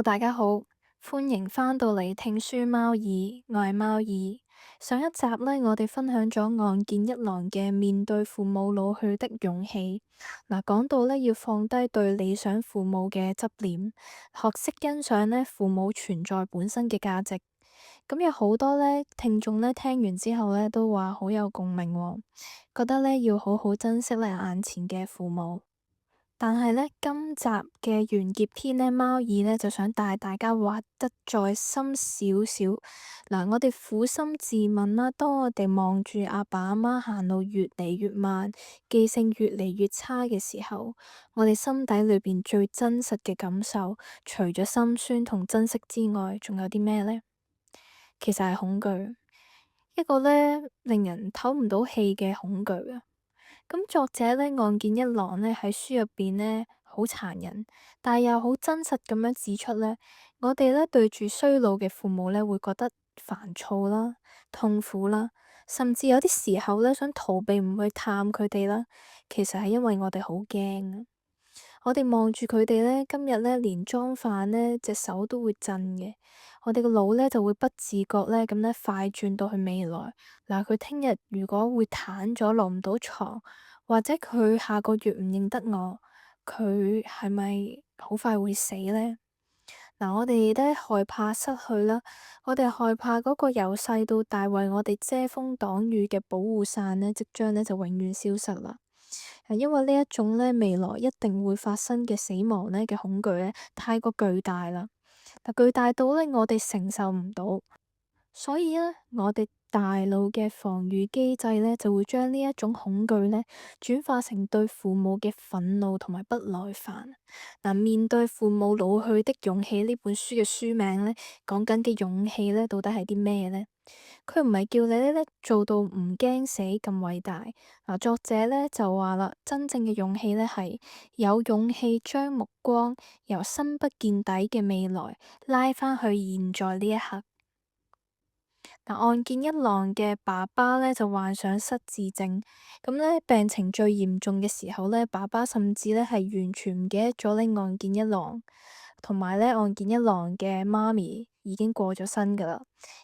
Hello，大家好，歡迎返到嚟聽書貓耳，我係貓耳。上一集呢，我哋分享咗岸見一郎嘅面對父母老去的勇氣。講到呢，要放低對理想父母嘅執念，學識欣賞呢父母存在本身嘅價值。咁有好多呢聽眾呢聽完之後呢，都話好有共鳴喎，覺得呢要好好珍惜呢眼前嘅父母。但係呢，今集嘅完結篇呢，貓耳呢就想帶大家挖得再深少少。我哋苦心自問啦，當我哋望住阿爸阿媽行路越嚟越慢，記性越嚟越差嘅時候，我哋心底裏邊最真實嘅感受，除咗心酸同珍惜之外，仲有啲咩呢？其實係恐懼，一個呢令人唞唔到氣嘅恐懼啊！咁作者呢，岸見一郎呢喺書入邊呢，好殘忍，但係又好真實咁樣指出呢，我哋呢對住衰老嘅父母呢，會覺得煩躁啦、痛苦啦，甚至有啲時候呢，想逃避唔去探佢哋啦。其實係因為我哋好驚啊！我哋望住佢哋呢，今日呢連裝飯呢隻手都會震嘅，我哋個腦呢就會不自覺呢咁呢快轉到去未來。佢聽日如果會癱咗落唔到床，或者佢下個月唔認得我，佢係咪好快會死呢？我哋呢害怕失去啦，我哋害怕嗰個由細到大為我哋遮風擋雨嘅保護傘呢，即將呢就永遠消失啦。因為呢一種呢未來一定會發生嘅死亡呢嘅恐懼呢，太過巨大啦，巨大到呢我哋承受唔到。所以呢，我哋大腦嘅防禦機制呢，就會將呢一種恐懼呢轉化成對父母嘅憤怒同埋不耐煩。面對父母老去的勇氣呢本書嘅書名呢，講緊嘅勇氣呢，到底係啲咩呢？佢唔係叫你呢做到唔驚死咁偉大。作者呢就話啦，真正嘅勇氣呢，係有勇氣將目光由深不見底嘅未來拉返去現在呢一刻。岸見一郎嘅爸爸呢，就患上失智症，咁呢，病情最嚴重嘅時候呢，爸爸甚至呢係完全唔記得咗呢岸見一郎，同埋呢岸見一郎嘅媽咪已經過咗身噶啦，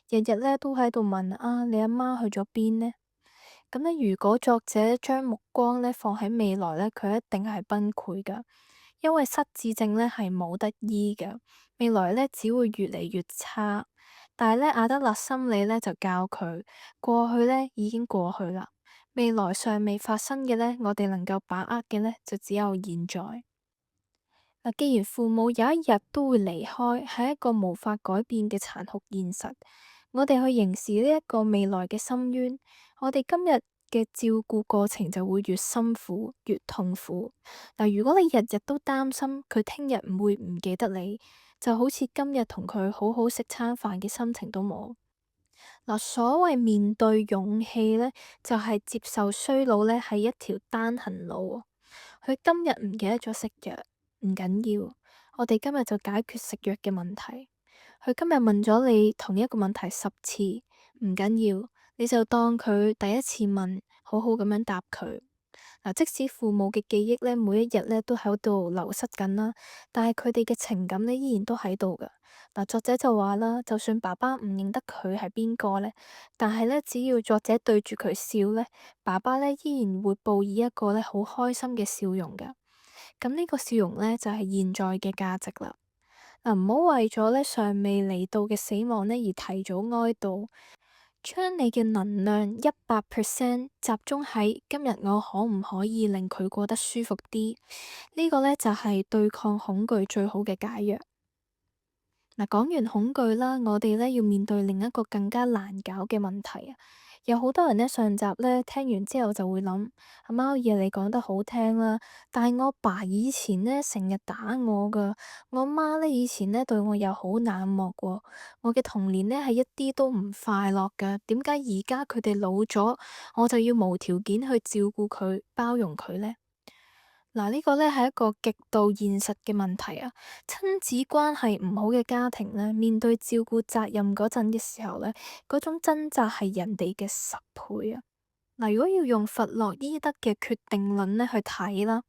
日日呢都喺度問啊，你阿媽去咗邊呢？咁呢，如果作者將目光呢放喺未來呢，佢一定係崩潰噶，因為失智症呢係冇得醫噶，未來呢只會越嚟越差。但係呢，阿德勒心理呢就教佢，過去呢已經過去啦，未來尚未發生嘅呢，我哋能夠把握嘅呢，就只有現在。既然父母有一日都會離開，係一個無法改變嘅殘酷現實，我哋去凝視呢一個未來嘅深淵，我哋今日嘅照顧過程就會越辛苦越痛苦。如果你日日都擔心佢聽日唔會唔記得你，就好似今日同佢好好食餐飯嘅心情都冇。所謂面對勇氣呢，就係接受衰老呢係一條單行路。佢今日唔記得咗食藥，唔緊要，我哋今日就解決食藥嘅問題。佢今日問咗你同一個問題10次，唔緊要，你就當佢第一次問，好好咁樣答佢。即使父母嘅記憶呢，每一日呢都喺度流失緊啦，但係佢哋嘅情感呢依然都喺度噶。作者就話啦，就算爸爸唔認得佢係邊個呢，但係呢，只要作者對住佢笑呢，爸爸呢依然會報以一個呢好開心嘅笑容噶。咁呢個笑容呢，就係現在嘅價值啦。唔好為咗呢尚未嚟到嘅死亡呢而提早哀悼。將你嘅能量100%集中喺今日，我可唔可以令佢過得舒服啲？呢個呢，就係對抗恐懼最好嘅解藥。講完恐懼啦，我哋呢要面對另一個更加難搞嘅問題啊！有好多人呢，上集呢聽完之後就會諗：阿貓爺你講得好聽啦，但係我爸以前呢成日打我噶，我媽呢以前呢對我又好冷漠喎，我嘅童年呢係一啲都唔快樂噶，點解而家佢哋老咗，我就要無條件去照顧佢、包容佢呢？呢個呢係一個極度現實嘅問題啊！親子關係唔好嘅家庭呢，面對照顧責任嗰陣嘅時候呢，嗰種掙扎係人哋嘅10倍啊！如果要用弗洛伊德嘅決定論呢去睇啦，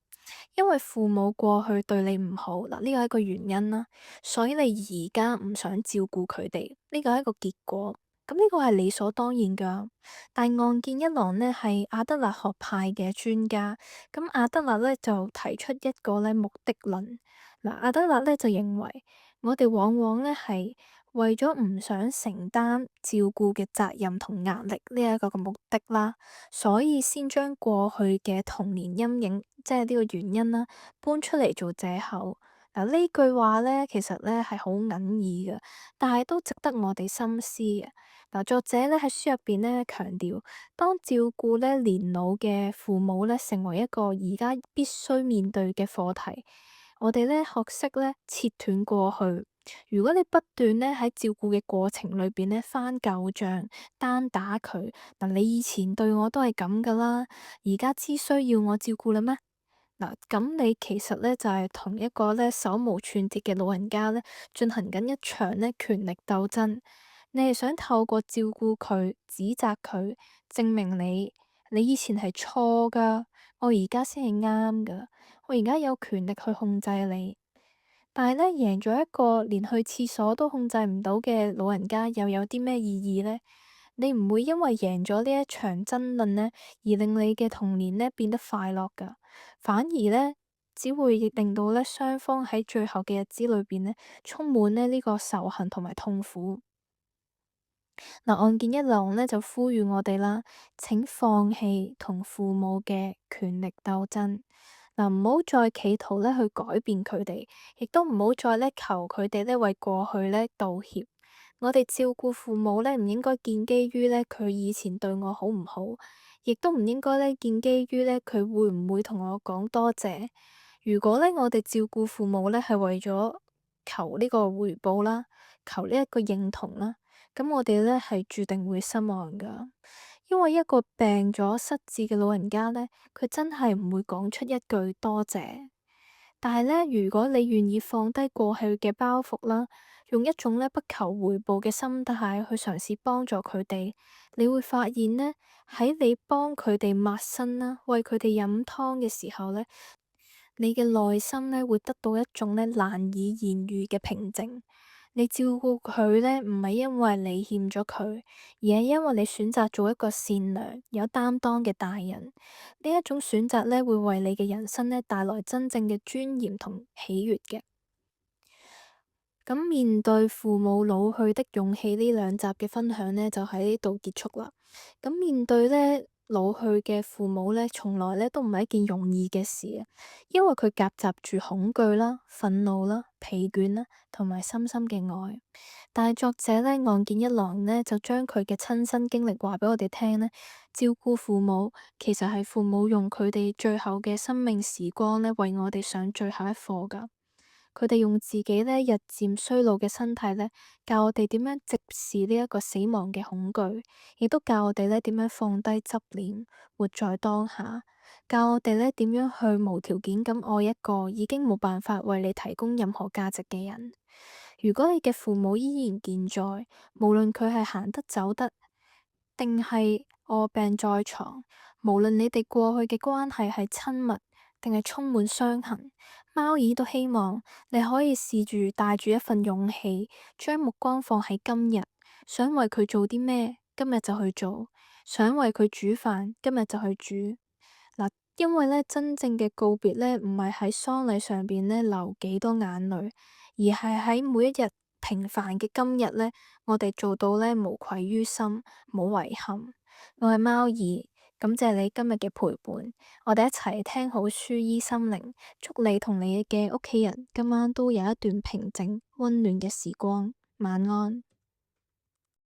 因為父母過去對你唔好，嗱呢個係一個原因啦，所以你而家唔想照顧佢哋，呢個係一個結果。咁呢個係理所當然噶。但岸見一郎呢係阿德勒學派嘅專家，咁阿德勒呢就提出一個呢目的論。嗱，阿德勒呢就認為我哋往往呢係為咗唔想承擔照顧嘅責任同壓力呢一個嘅目的啦，所以先將過去嘅童年陰影，即係呢個原因啦，搬出嚟做借口。嗱，呢句話咧，其實咧係好隱意嘅，但係都值得我哋深思嘅。嗱，作者咧喺書入邊咧強調，當照顧咧年老嘅父母咧成為一個而家必須面對嘅課題，我哋咧學識咧切斷過去。如果你不斷咧喺照顧嘅過程裏邊咧翻舊賬，單打佢，嗱，你以前對我都係咁噶啦，而家只需要我照顧啦咩？嗱，咁你其實咧就係同一個咧手無寸鐵嘅老人家咧進行緊一場咧權力鬥爭。你係想透過照顧佢、指責佢，證明你以前係錯噶，我而家先係啱噶，我而家有權力去控制你。但係咧，贏咗一個連去廁所都控制唔到嘅老人家，又有啲咩意義呢？你唔會因為贏咗呢一場爭論呢，而令你嘅童年呢變得快樂噶，反而呢，只會令到呢雙方喺最後嘅日子裏邊呢，充滿呢個仇恨同埋痛苦。嗱，岸見一郎呢就呼籲我哋啦，請放棄同父母嘅權力鬥爭。嗱，唔好再企圖咧去改變佢哋，亦都唔好再咧求佢哋咧為過去咧道歉。我哋照顧父母咧，唔應該建基於咧佢以前對我好唔好，亦都唔應該咧建基於咧佢會唔會同我講多謝。如果咧我哋照顧父母咧係為咗求呢個回報啦，求呢一個認同啦，咁我哋咧係注定會失望噶。因為一個病咗失智嘅老人家咧，佢真係唔會講出一句多謝。但係咧，如果你願意放低過去嘅包袱啦，用一種咧不求回報嘅心態去嘗試幫助佢哋，你會發現呢，喺你幫佢哋抹身啦，餵佢哋飲湯嘅時候咧，你嘅內心咧會得到一種咧難以言喻嘅平靜。你照顧佢咧，唔係因為你欠咗佢，而係因為你選擇做一個善良、有擔當嘅大人。呢一種選擇咧，會為你嘅人生咧帶來真正嘅尊嚴同喜悅嘅。咁面對父母老去的勇氣呢兩集嘅分享呢，就喺呢度結束啦。咁面對呢老去嘅父母呢，從來呢都唔係一件容易嘅事啊，因為佢夾雜住恐懼啦、憤怒啦、疲倦啦，同埋深深嘅愛。但係作者呢，岸見一郎呢，就將佢嘅親身經歷話俾我哋聽呢，照顧父母其實係父母用佢哋最後嘅生命時光呢，為我哋上最後一課噶。佢哋用自己呢日漸衰老嘅身體呢，教我哋點樣直視呢一個死亡嘅恐懼，亦都教我哋呢點樣放低執念，活在當下，教我哋呢點樣去無條件咁愛一個已經冇辦法為你提供任何價值嘅人。如果你嘅父母依然健在，無論佢係行得走得，定係臥病在床，無論你哋過去嘅關係係親密，定係充滿傷痕，貓耳都希望你可以試住帶住一份勇氣，將目光放喺今日，想為佢做啲咩，今日就去做；想為佢煮飯，今日就去煮。嗱，因為咧真正嘅告別咧，唔係喺喪禮上邊咧流幾多眼淚，而係喺每一日平凡嘅今日咧，我哋做到咧無愧於心，冇遺憾。我係貓兒。感謝你今日嘅陪伴，我哋一齊聽好書醫心靈，祝你同你嘅屋企人今晚都有一段平靜溫暖嘅時光，晚安。